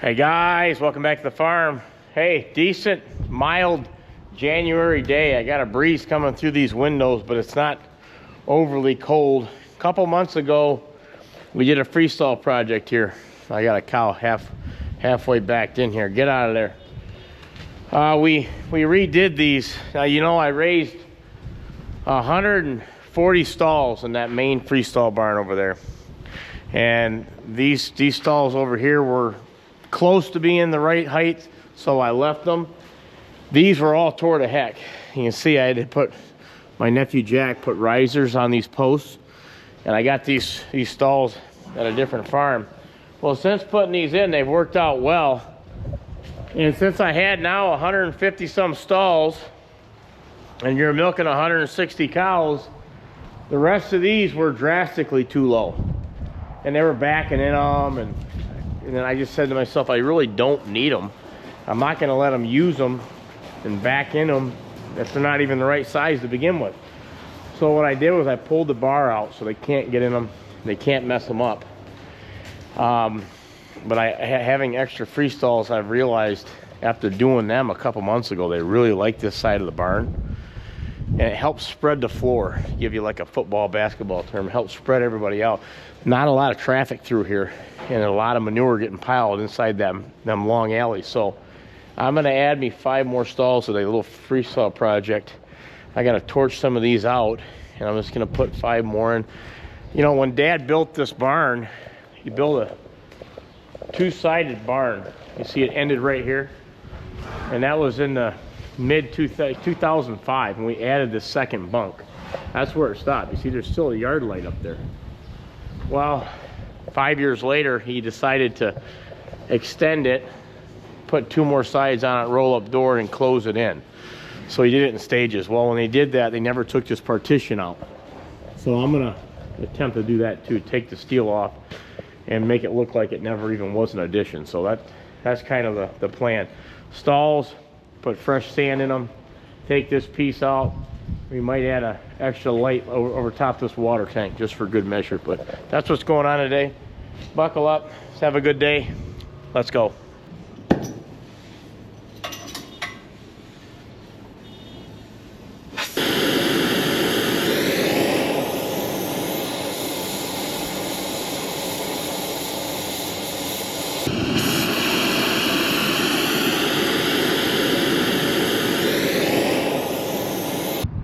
Hey guys, welcome back to the farm. Hey, decent, mild January day. I got a breeze coming through these windows, but it's not overly cold. A couple months ago, we did a freestall project here. I got a cow halfway backed in here. Get out of there. We redid these. Now, you know, I raised 140 stalls in that main freestall barn over there. And these stalls over here were close to being the right height, so I left them. These were all tore to heck. You can see I had to put, my nephew Jack put risers on these posts, and I got these stalls at a different farm. Well, since putting these in, they've worked out well. And since I had now 150 some stalls, and you're milking 160 cows, the rest of these were drastically too low. And they were backing in them, and then I just said to myself, I really don't need them. I'm not going to let them use them and back in them if they're not even the right size to begin with. So what I did was I pulled the bar out so they can't get in them, they can't mess them up. But having extra freestalls, I've realized after doing them a couple months ago, they really like this side of the barn. And it helps spread the floor, give you like a football, basketball term, helps spread everybody out. Not a lot of traffic through here, and a lot of manure getting piled inside them long alleys. So I'm gonna add me 5 more stalls to the little freestall project. I gotta torch some of these out, and I'm just gonna put 5 more in. You know, when Dad built this barn, he built a 2-sided barn. You see it ended right here, and that was in the mid 2005, and we added the second bunk. That's where it stopped. You see there's still a yard light up there. Well, 5 years later, he decided to extend it, put 2 more sides on it, roll up door, and close it in. So he did it in stages. Well, when they did that, they never took this partition out. So I'm gonna attempt to do that too, take the steel off and make it look like it never even was an addition. So that's kind of the plan. Stalls, put fresh sand in them, take this piece out. We might add an extra light over top this water tank just for good measure, but that's what's going on today. Buckle up, let's have a good day. Let's go.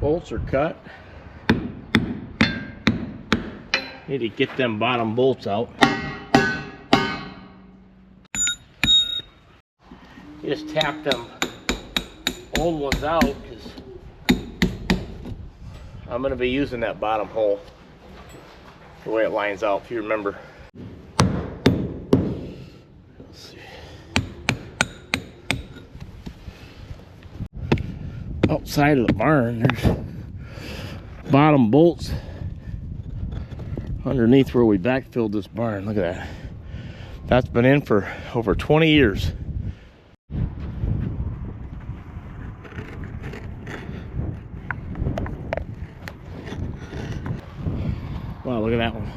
Bolts are cut. Need to get them bottom bolts out. You just tap them old ones out, because I'm going to be using that bottom hole the way it lines out, if you remember. Let's see. Outside of the barn, there's bottom bolts underneath where we backfilled this barn. Look at that. That's been in for over 20 years. Wow, look at that one.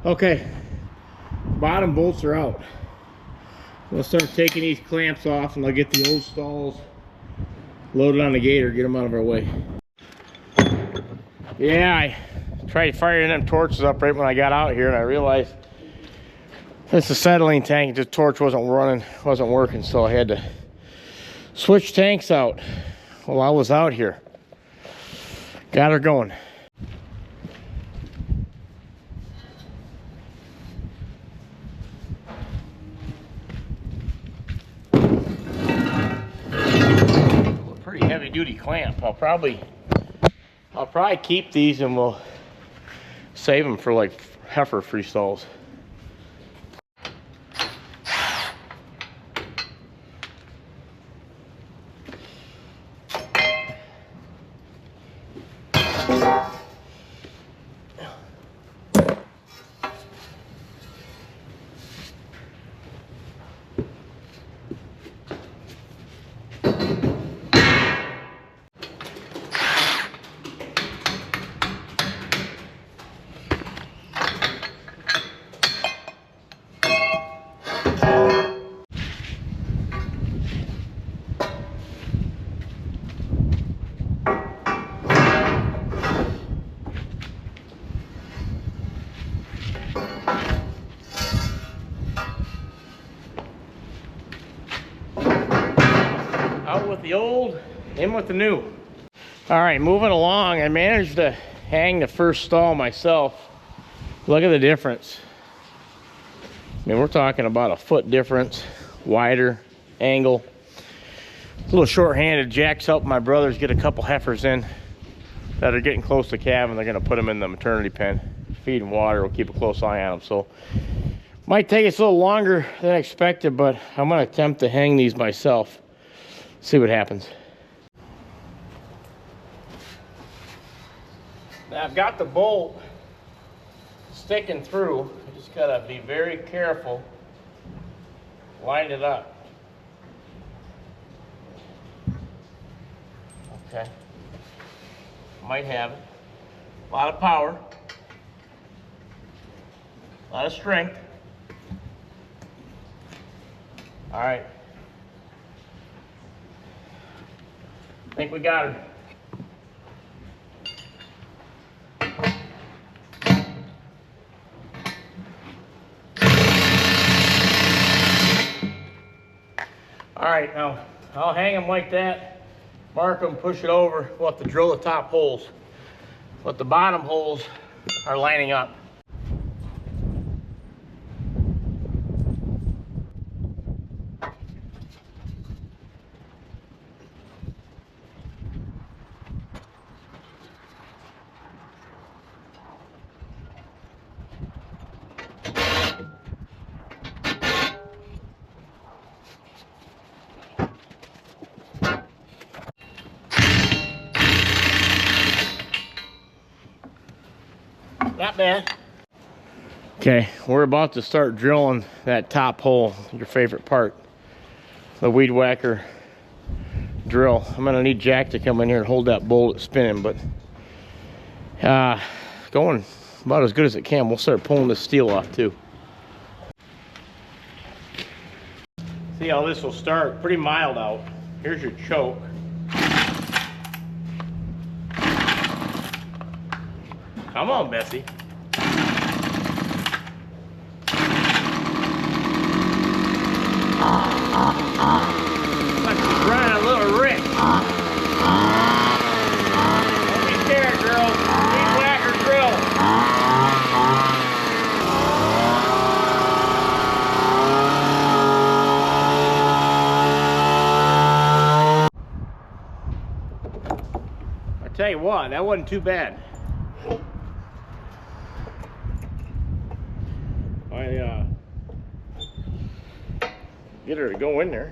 Okay, bottom bolts are out. We'll start taking these clamps off, and I'll get the old stalls loaded on the gator, get them out of our way. Yeah, I tried firing them torches up right when I got out here, and I realized this acetylene tank, the torch wasn't working, so I had to switch tanks out while I was out here. Got her going. Pretty heavy duty clamp. I'll probably keep these, and we'll save them for like heifer freestalls. Out with the old, in with the new. All right, moving along, I managed to hang the first stall myself. Look at the difference. I mean, we're talking about a foot difference, wider angle. A little short-handed. Jack's helping my brothers get a couple heifers in that are getting close to calving. They're gonna put them in the maternity pen. Feed and water, we'll keep a close eye on them. So, might take us a little longer than expected, but I'm gonna attempt to hang these myself. See what happens. Now I've got the bolt sticking through. I just gotta be very careful. Line it up. Okay. Might have it. A lot of power. A lot of strength. All right. I think we got her. All right, now I'll hang them like that, mark them, push it over. We'll have to drill the top holes, but the bottom holes are lining up. Not bad. Okay, we're about to start drilling that top hole, your favorite part, the weed whacker drill. I'm gonna need Jack to come in here and hold that bolt spinning, but going about as good as it can. We'll start pulling this steel off too. See how this will start, pretty mild out. Here's your choke. Come on, Bessie. Like she's running a little Rick. Don't be scared, girls. Weed whacker drill. I tell you what, that wasn't too bad. Get her to go in there.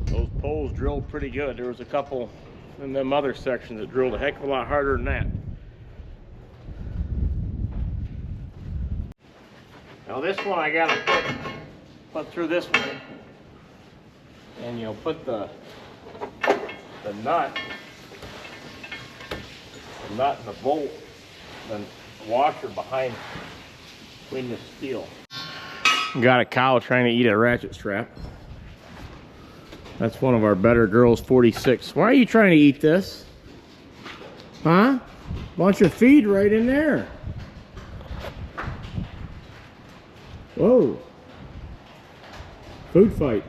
Those poles drilled pretty good. There was a couple in them other sections that drilled a heck of a lot harder than that. Now this one I gotta put through this one, and you'll put the nut and the bolt, the washer behind between the steel. Got a cow trying to eat a ratchet strap. That's one of our better girls, 46. Why are you trying to eat this? Huh? Bunch of feed right in there. Whoa. Food fight.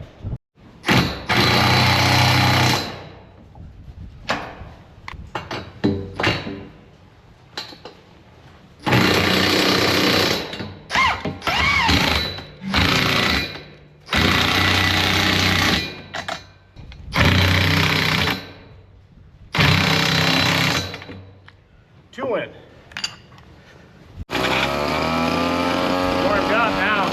Two in. Warmed up now.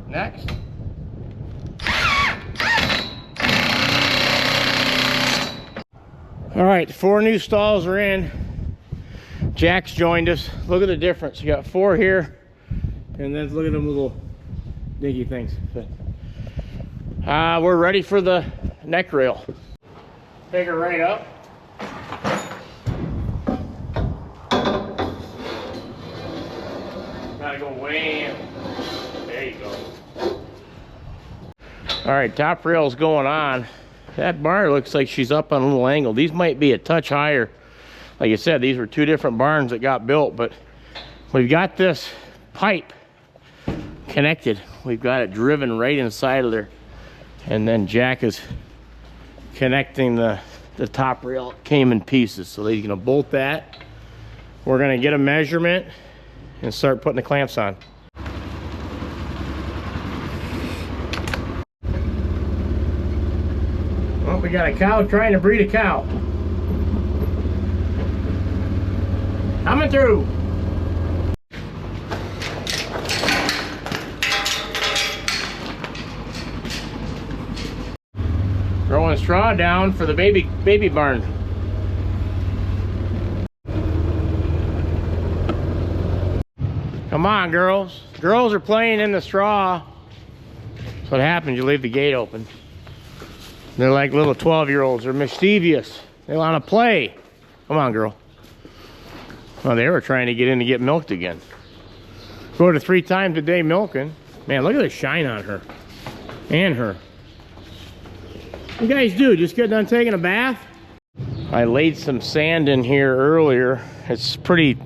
Next. All right, 4 new stalls are in. Jack's joined us. Look at the difference. You got 4 here, and then look at them little Dinky things. We're ready for the neck rail. Pick her right up. Gotta go way in. There you go. All right, top rail's going on. That bar looks like she's up on a little angle. These might be a touch higher. Like I said, these were two different barns that got built, but we've got this pipe connected. We've got it driven right inside of there. And then Jack is connecting the top rail. It came in pieces, so he's gonna bolt that. We're gonna get a measurement and start putting the clamps on. Well, we got a cow trying to breed a cow. Coming through. Throwing straw down for the baby barn. Come on, girls. Girls are playing in the straw. That's what happens. You leave the gate open. They're like little 12-year-olds. They're mischievous. They want to play. Come on, girl. Well, they were trying to get in to get milked again. Go to 3 times a day milking. Man, look at the shine on her. And her. What you guys do? Just get done taking a bath? I laid some sand in here earlier. It's pretty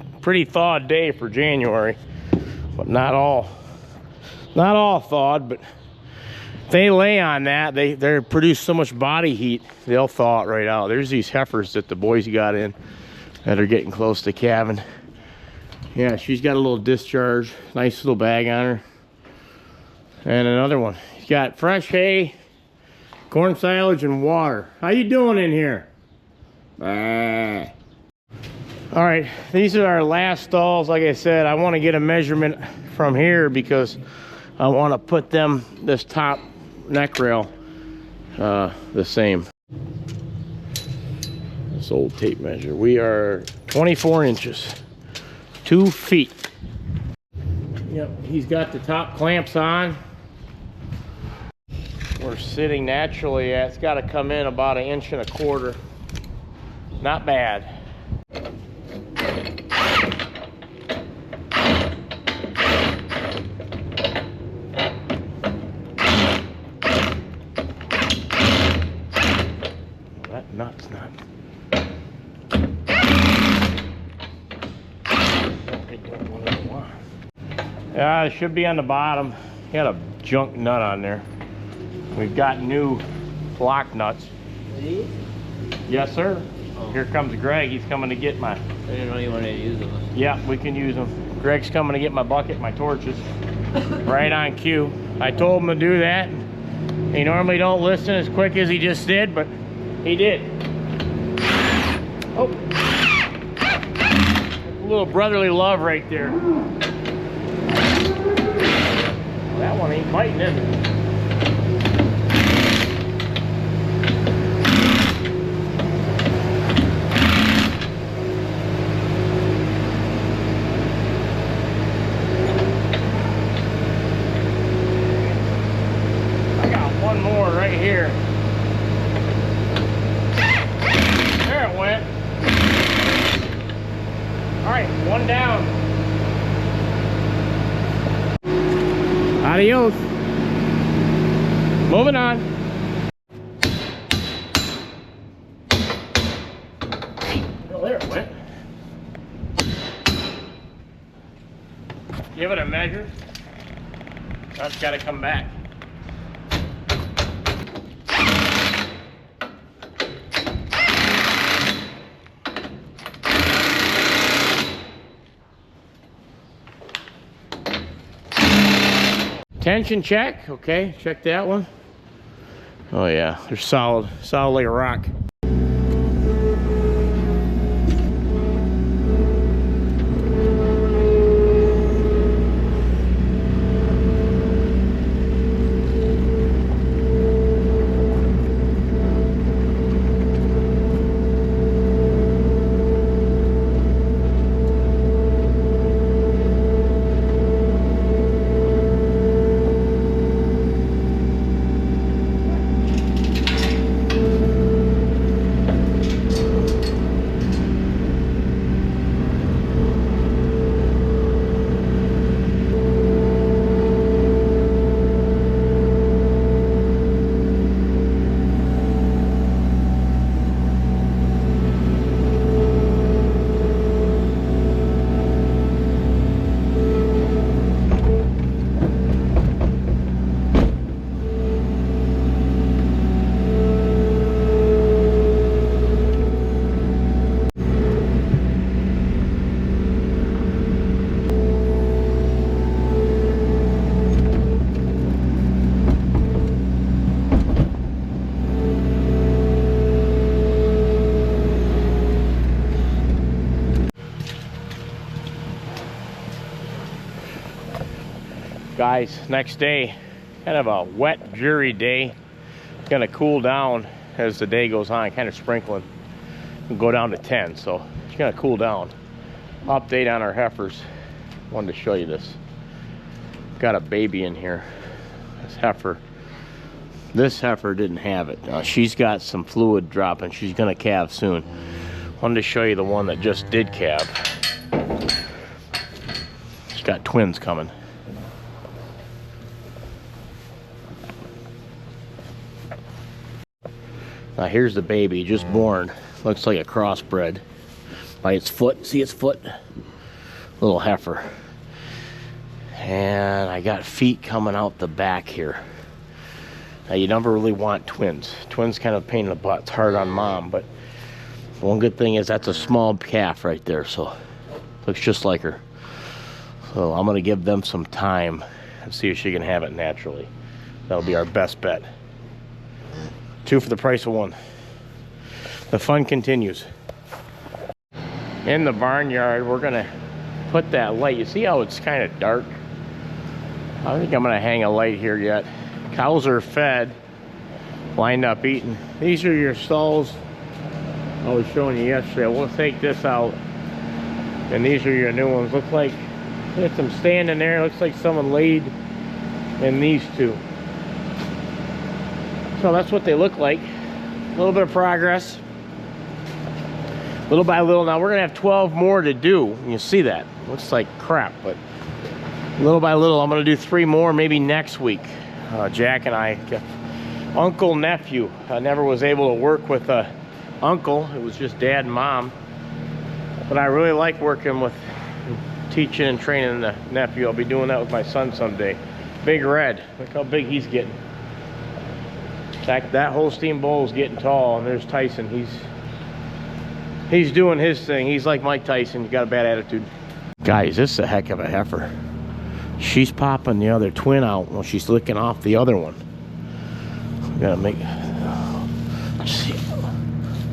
thawed day for January. But not all thawed, but they lay on that. They produce so much body heat, they'll thaw it right out. There's these heifers that the boys got in that are getting close to calving. Yeah, she's got a little discharge, nice little bag on her. And another one. She's got fresh hay, corn silage, and water. How you doing in here? All right, these are our last stalls. Like I said, I want to get a measurement from here because I want to put this top neck rail the same. This old tape measure. We are 24 inches, 2 feet. Yep, he's got the top clamps on. We're sitting naturally at, it's got to come in about 1.25 inches. Not bad. That nut's not. Yeah, it should be on the bottom. He had a junk nut on there. We've got new block nuts. These? Yes, sir. Oh. Here comes Greg. He's coming to get my... I didn't know you wanted to use them. Yeah, we can use them. Greg's coming to get my bucket, my torches. Right on cue. I told him to do that. He normally don't listen as quick as he just did, but he did. Oh. A little brotherly love right there. That one ain't biting, is it? I got one more right here. There it went. All right, one down. Adios. Moving on. Well, there it went. Give it a measure. That's got to come back. Tension check, okay, check that one. Oh yeah, they're solid like a rock. Guys, next day, kind of a wet, dreary day. It's gonna cool down as the day goes on, kind of sprinkling. It'll go down to 10, so it's gonna cool down. Update on our heifers. Wanted to show you this. Got a baby in here. This heifer didn't have it. She's got some fluid dropping. She's gonna calve soon. Wanted to show you the one that just did calve. She's got twins coming. Now here's the baby, just born. Looks like a crossbred by its foot. See its foot? Little heifer. And I got feet coming out the back here. Now you never really want twins. Twins kind of a pain in the butt. It's hard on mom, but one good thing is that's a small calf right there, so looks just like her. So I'm gonna give them some time and see if she can have it naturally. That'll be our best bet. 2 for the price of 1. The fun continues. In the barnyard, we're gonna put that light. You see how it's kind of dark? I think I'm gonna hang a light here yet. Cows are fed, lined up eating. These are your stalls I was showing you yesterday. We'll take this out, and these are your new ones. Look like there's some standing there. Looks like someone laid in these 2. So that's what they look like. A little bit of progress, little by little. Now we're gonna have 12 more to do. You see that? Looks like crap, but little by little. I'm gonna do 3 more maybe next week. Jack and I, uncle nephew. I never was able to work with a uncle. It was just dad and mom. But I really like working with, teaching and training the nephew. I'll be doing that with my son someday. Big Red. Look how big he's getting. In fact, that Holstein bull is getting tall, and there's Tyson. He's doing his thing. He's like Mike Tyson. He's got a bad attitude. Guys, this is a heck of a heifer. She's popping the other twin out when she's licking off the other one. We gotta make. Let's see.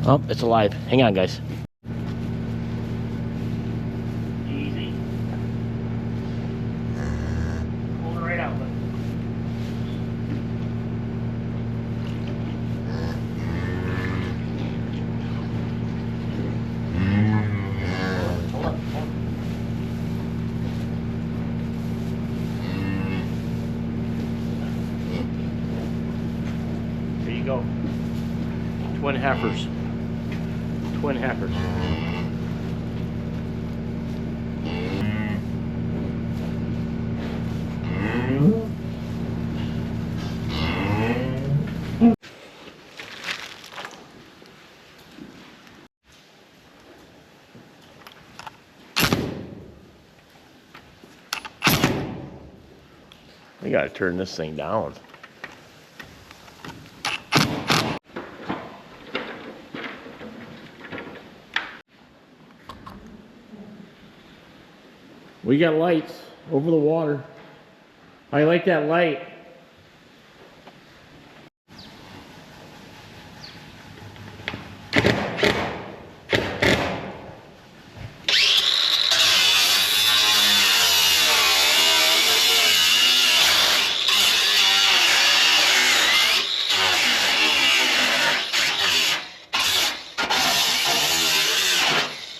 Oh, it's alive. Hang on, guys. Easy. Pull it right out. Go. Twin heifers. Twin heifers. We gotta turn this thing down. We got lights over the water. I like that light.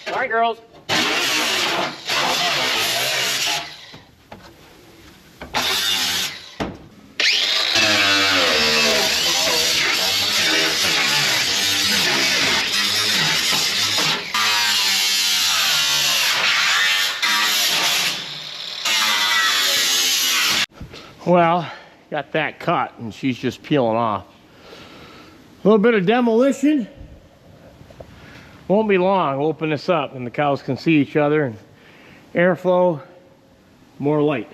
All right, girls. Well, got that cut and she's just peeling off. A little bit of demolition. Won't be long. We'll open this up and the cows can see each other, and airflow, more light.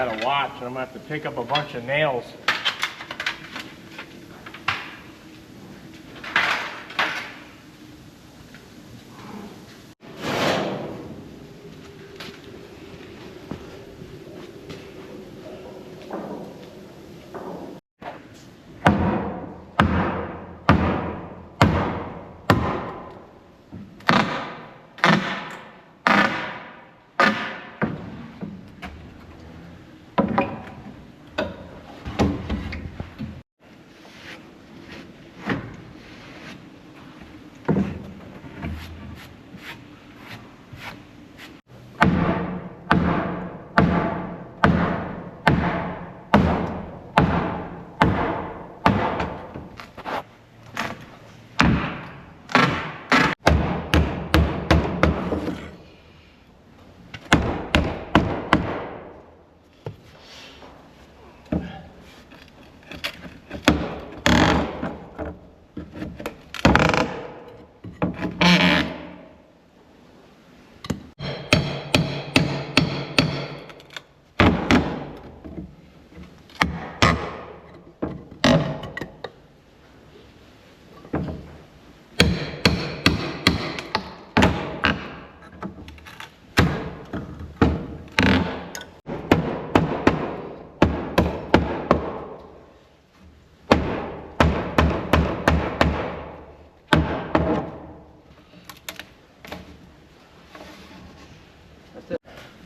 Gotta watch, and I'm gonna have to pick up a bunch of nails.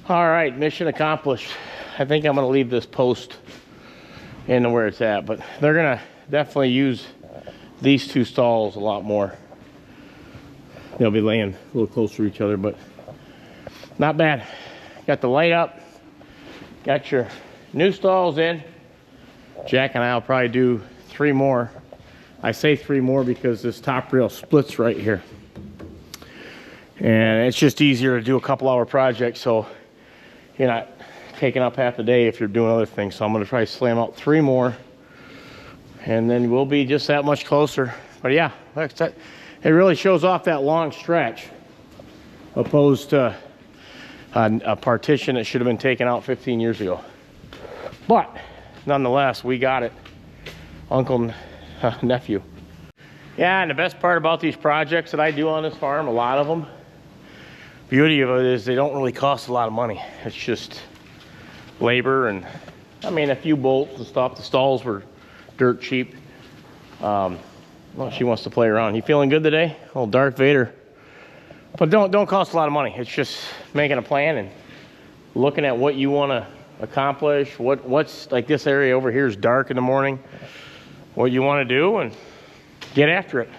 All right, mission accomplished. I think I'm gonna leave this post in where it's at, but they're gonna definitely use these two stalls a lot more. They'll be laying a little closer to each other, but not bad. Got the light up, got your new stalls in. Jack and I will probably do 3 more. I say 3 more because this top rail splits right here. And it's just easier to do a couple-hour project, so you're not taking up half the day if you're doing other things. So I'm gonna try to slam out 3 more, and then we'll be just that much closer. But yeah, it really shows off that long stretch, opposed to a partition that should have been taken out 15 years ago. But nonetheless, we got it, uncle, nephew. Yeah, and the best part about these projects that I do on this farm, a lot of them, beauty of it is they don't really cost a lot of money. It's just labor and, I mean, a few bolts and stuff. The stalls were dirt cheap. Well, she wants to play around. You feeling good today? Old Darth Vader. But don't cost a lot of money. It's just making a plan and looking at what you want to accomplish. What's like this area over here is dark in the morning. What you want to do and get after it.